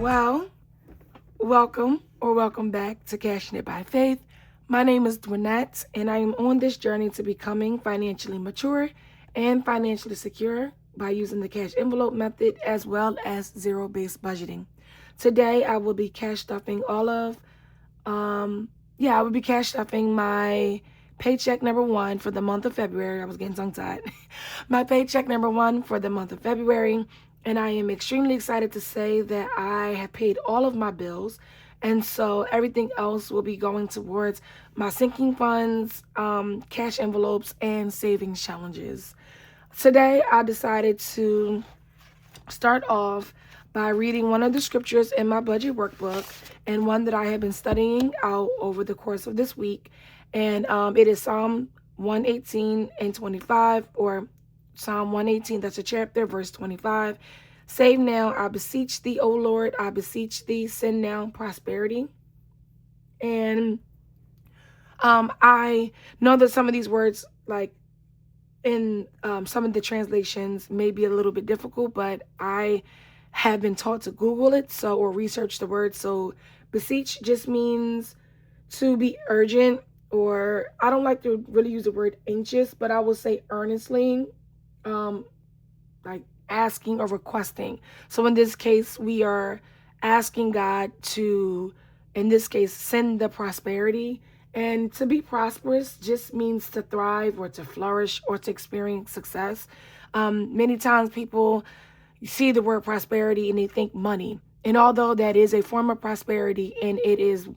Well, welcome back to Cashin It by Faith. My name is Dwanette, and I am on this journey to becoming financially mature and financially secure by using the cash envelope method as well as zero-based budgeting. Today, I will be cash stuffing my paycheck number one for the month of February. I was getting tongue-tied. My paycheck number one for the month of February. And I am extremely excited to say that I have paid all of my bills. And so everything else will be going towards my sinking funds, cash envelopes, and savings challenges. Today, I decided to start off by reading one of the scriptures in my budget workbook and one that I have been studying out over the course of this week. And it is Psalm 118 and 25, or Psalm 118, that's a chapter, verse 25. Save now, I beseech thee, O Lord, I beseech thee, send now prosperity. And I know that some of these words, like in some of the translations, may be a little bit difficult, but I have been taught to Google it, or research the word. So beseech just means to be urgent, or I don't like to really use the word anxious, but I will say earnestly, like asking or requesting. So in this case, we are asking God to, in this case, send the prosperity. And to be prosperous just means to thrive or to flourish or to experience success. Many times people see the word prosperity and they think money. And although that is a form of prosperity, and it is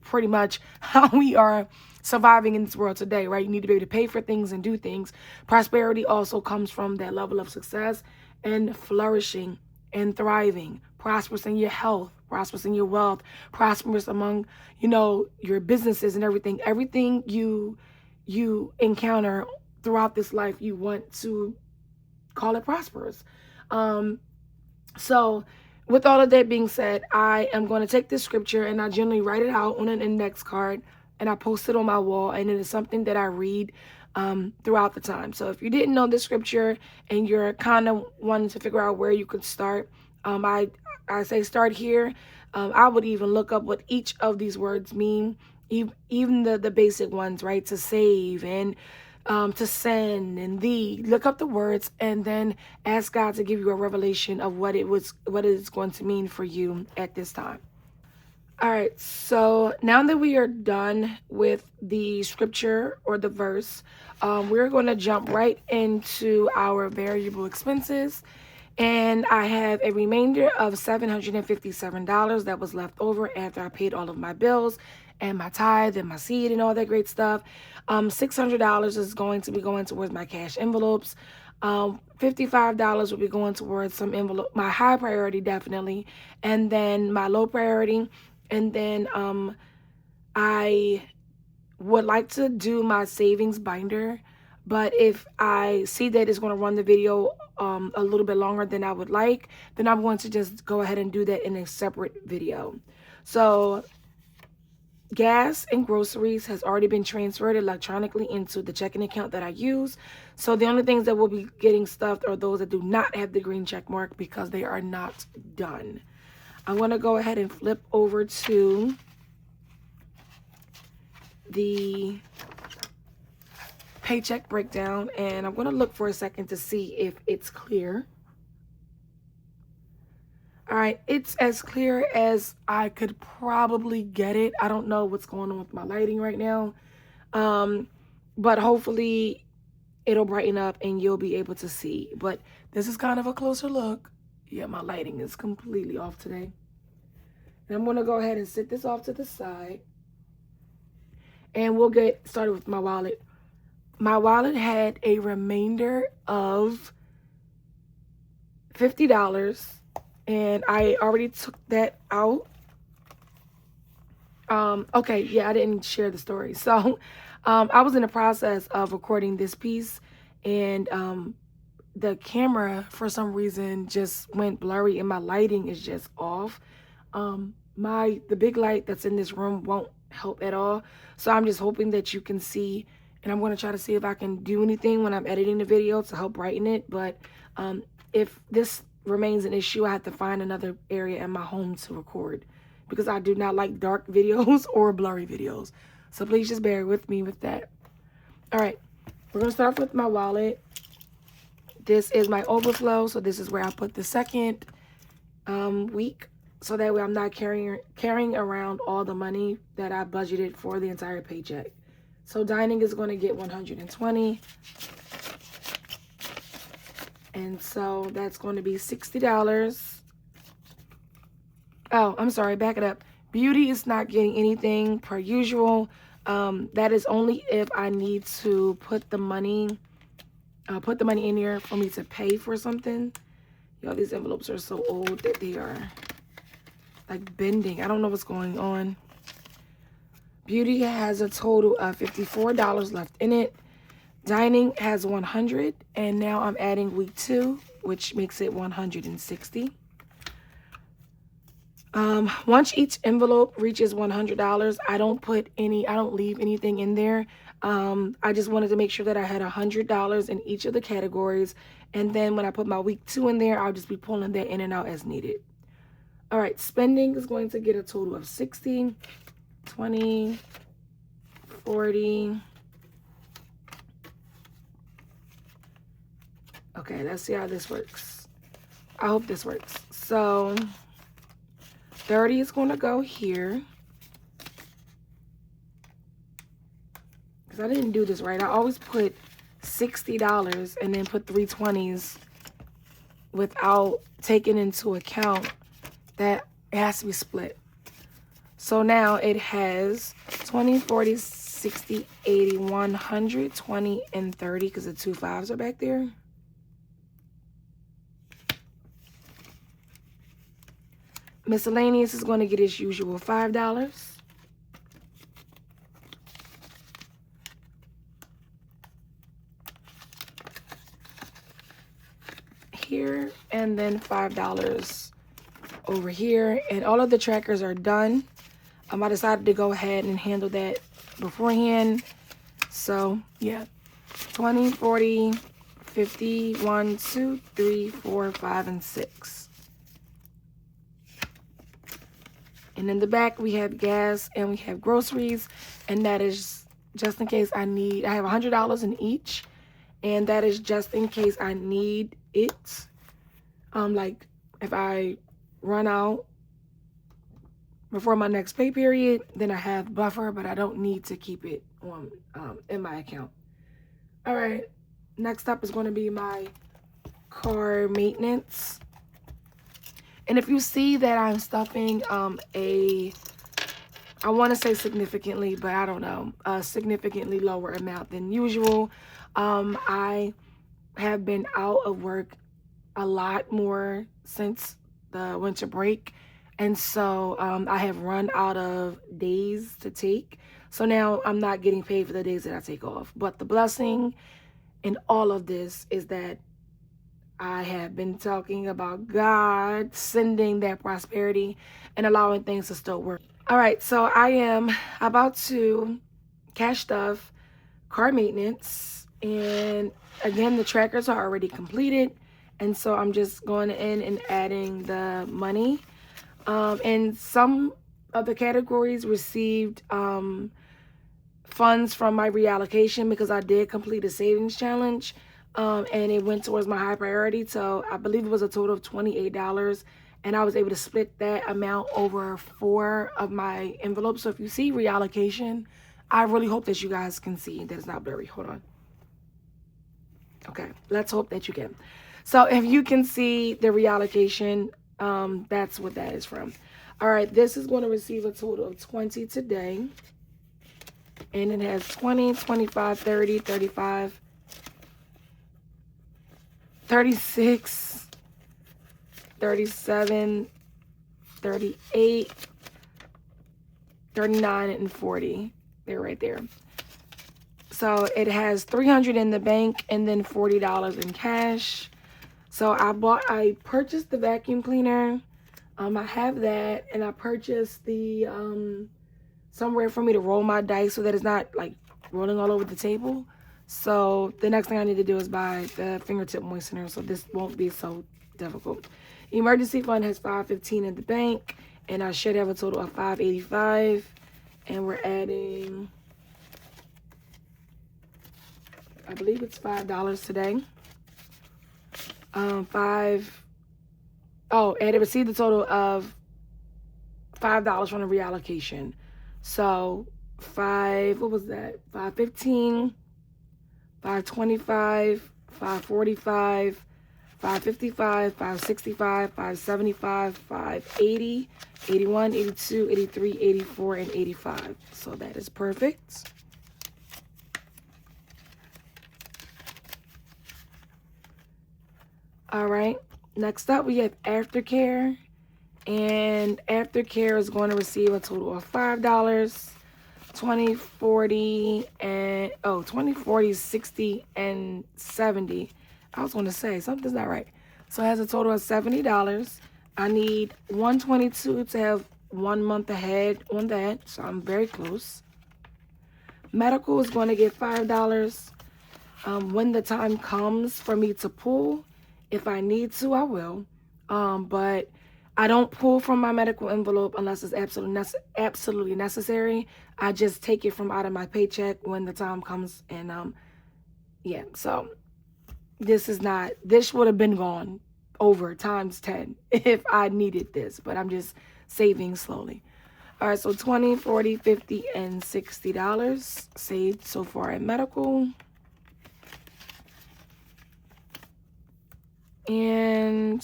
pretty much how we are surviving in this world today, right? You need to be able to pay for things and do things. Prosperity also comes from that level of success and flourishing and thriving, prosperous in your health, prosperous in your wealth, prosperous among, your businesses and everything. Everything you encounter throughout this life, you want to call it prosperous. So with all of that being said, I am going to take this scripture and I generally write it out on an index card and I post it on my wall, and it is something that I read throughout the time. So if you didn't know this scripture and you're kind of wanting to figure out where you could start, I say start here. I would even look up what each of these words mean, even the basic ones, right? To save and to send and thee. Look up the words and then ask God to give you a revelation of what it is going to mean for you at this time. All right, so now that we are done with the scripture or the verse, we're going to jump right into our variable expenses. And I have a remainder of $757 that was left over after I paid all of my bills and my tithe and my seed and all that great stuff. $600 is going to be going towards my cash envelopes. $55 will be going towards some envelope, my high priority definitely, and then my low priority. And then I would like to do my savings binder, but if I see that it's going to run the video a little bit longer than I would like, then I'm going to just go ahead and do that in a separate video. So gas and groceries has already been transferred electronically into the checking account that I use. So the only things that will be getting stuffed are those that do not have the green check mark because they are not done. I'm going to go ahead and flip over to the paycheck breakdown, and I'm going to look for a second to see if it's clear. All right, it's as clear as I could probably get it. I don't know what's going on with my lighting right now, but hopefully it'll brighten up and you'll be able to see. But this is kind of a closer look. Yeah, my lighting is completely off today. And I'm going to go ahead and set this off to the side. And we'll get started with my wallet. My wallet had a remainder of $50. And I already took that out. Okay, yeah, I didn't share the story. So I was in the process of recording this piece. And the camera, for some reason, just went blurry. And my lighting is just off. The big light that's in this room won't help at all. So I'm just hoping that you can see, and I'm going to try to see if I can do anything when I'm editing the video to help brighten it. But if this remains an issue, I have to find another area in my home to record, because I do not like dark videos or blurry videos. So please just bear with me with that. All right, we're going to start off with my wallet. This is my overflow, so this is where I put the second week, so that way I'm not carrying around all the money that I budgeted for the entire paycheck. So dining is going to get $120, and so that's going to be $60. Oh, I'm sorry, back it up. Beauty is not getting anything per usual. That is only if I need to put the money in here for me to pay for something. Yo, these envelopes are so old that they are like bending. I don't know what's going on. Beauty has a total of $54 left in it. Dining has $100, and now I'm adding week 2, which makes it $160. Once each envelope reaches $100, I don't leave anything in there. I just wanted to make sure that I had $100 in each of the categories. And then when I put my week 2 in there, I'll just be pulling that in and out as needed. All right, spending is going to get a total of 60, 20, 40. Okay, let's see how this works. I hope this works. So 30 is going to go here. Because I didn't do this right. I always put $60 and then put 3 20s without taking into account that it has to be split. So now it has 20, 40, 60, 80, 100, 20, and 30, because the 2 5s are back there. Miscellaneous is going to get its usual $5. Here, and then $5 over here, and all of the trackers are done. I decided to go ahead and handle that beforehand. So yeah, 20, 40, 50, 1, 2, 3, 4, 5, and 6. And in the back we have gas and we have groceries, and that is just in case I have $100 in each, and that is just in case I need it. Like if I run out before my next pay period, then I have buffer, but I don't need to keep it on in my account. All right, next up is going to be my car maintenance. And if you see that I'm stuffing I want to say significantly, but I don't know, a significantly lower amount than usual. I have been out of work a lot more since the winter break, and so I have run out of days to take. So now I'm not getting paid for the days that I take off. But the blessing in all of this is that I have been talking about God sending that prosperity and allowing things to still work. All right, so I am about to cash stuff, car maintenance, and again, the trackers are already completed. And so I'm just going in and adding the money. And some of the categories received funds from my reallocation because I did complete a savings challenge. And it went towards my high priority. So I believe it was a total of $28. And I was able to split that amount over 4 of my envelopes. So if you see reallocation, I really hope that you guys can see that it's not blurry. Hold on. Okay, let's hope that you can. So if you can see the reallocation, that's what that is from. All right, this is going to receive a total of 20 today. And it has 20, 25, 30, 35, 36, 37, 38, 39, and 40. They're right there. So it has $300 in the bank and then $40 in cash. So I purchased the vacuum cleaner. I have that, and I purchased the somewhere for me to roll my dice so that it's not like rolling all over the table. So the next thing I need to do is buy the fingertip moistener so this won't be so difficult. Emergency fund has $5.15 in the bank, and I should have a total of $5.85. And we're adding, I believe it's $5 today. And it received a total of $5 from the reallocation. So what was that? $5.15, $5.25, $5.45, $5.55, $5.65, $5.75, $5.80, $81, $82, $83, $84, and $85. So that is perfect. All right. Next up, we have aftercare. And aftercare is going to receive a total of $5. 20, 40, and 20, 40, 60, and 70. I was going to say something's not right. So it has a total of $70. I need 122 to have 1 month ahead on that. So I'm very close. Medical is going to get $5. When the time comes for me to pull, if I need to, I will. But I don't pull from my medical envelope unless it's absolutely necessary. I just take it from out of my paycheck when the time comes. And yeah, so this would have been gone over times 10 if I needed this, but I'm just saving slowly. All right, so 20, 40, 50, and $60 saved so far at medical. And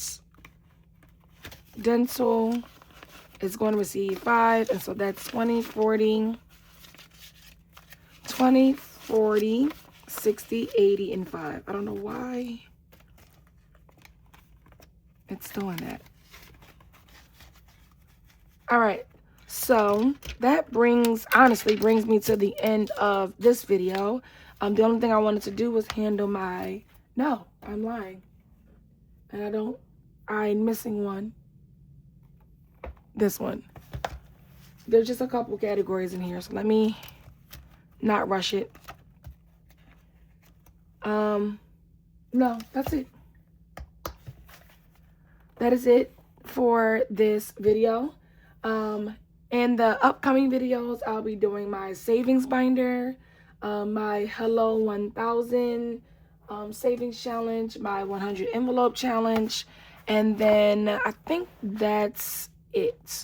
dental is going to receive $5, and so that's 20, 40, 60, 80, and 5. I don't know why it's doing that. All right, so that honestly brings me to the end of this video. The only thing I wanted to do was handle no, I'm lying. And I'm missing one. This one. There's just a couple categories in here, so let me not rush it. No, that's it. That is it for this video. In the upcoming videos, I'll be doing my savings binder, my Hello 1000 savings challenge, my 100 envelope challenge, and then I think that's it.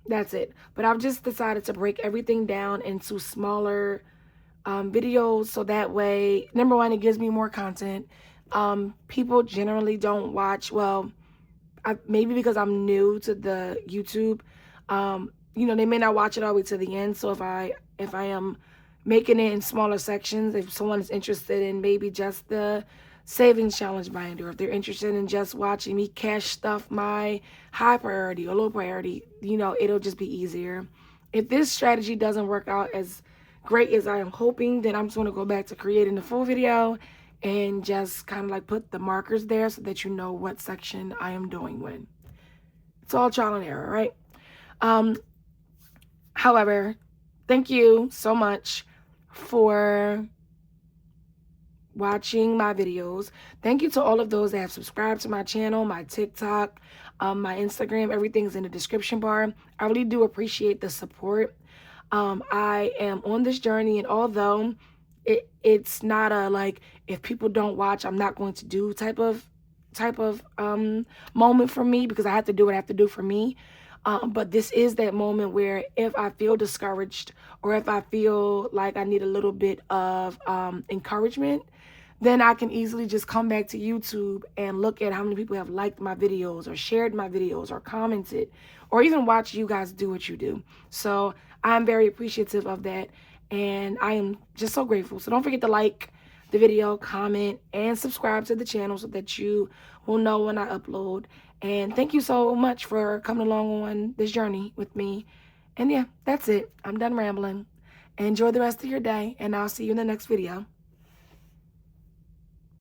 But I've just decided to break everything down into smaller videos, so that way, number one, it gives me more content. People generally don't watch, well, maybe because I'm new to the YouTube, they may not watch it all the way to the end. So if I am making it in smaller sections, if someone is interested in maybe just the savings challenge binder, or if they're interested in just watching me cash stuff my high priority or low priority, it'll just be easier. If this strategy doesn't work out as great as I am hoping, then I'm just going to go back to creating the full video and just kind of like put the markers there so that you know what section I am doing when. It's all trial and error, right? However, thank you so much for watching my videos. Thank you to all of those that have subscribed to my channel, my TikTok, my Instagram. Everything's in the description bar. I really do appreciate the support. I am on this journey, and although it's not a like, if people don't watch, I'm not going to do type of moment for me, because I have to do what I have to do for me. But this is that moment where if I feel discouraged, or if I feel like I need a little bit of encouragement, then I can easily just come back to YouTube and look at how many people have liked my videos, or shared my videos, or commented, or even watch you guys do what you do. So I'm very appreciative of that, and I am just so grateful. So don't forget to like the video, comment, and subscribe to the channel so that you will know when I upload. And thank you so much for coming along on this journey with me. And yeah, that's it. I'm done rambling. Enjoy the rest of your day, and I'll see you in the next video.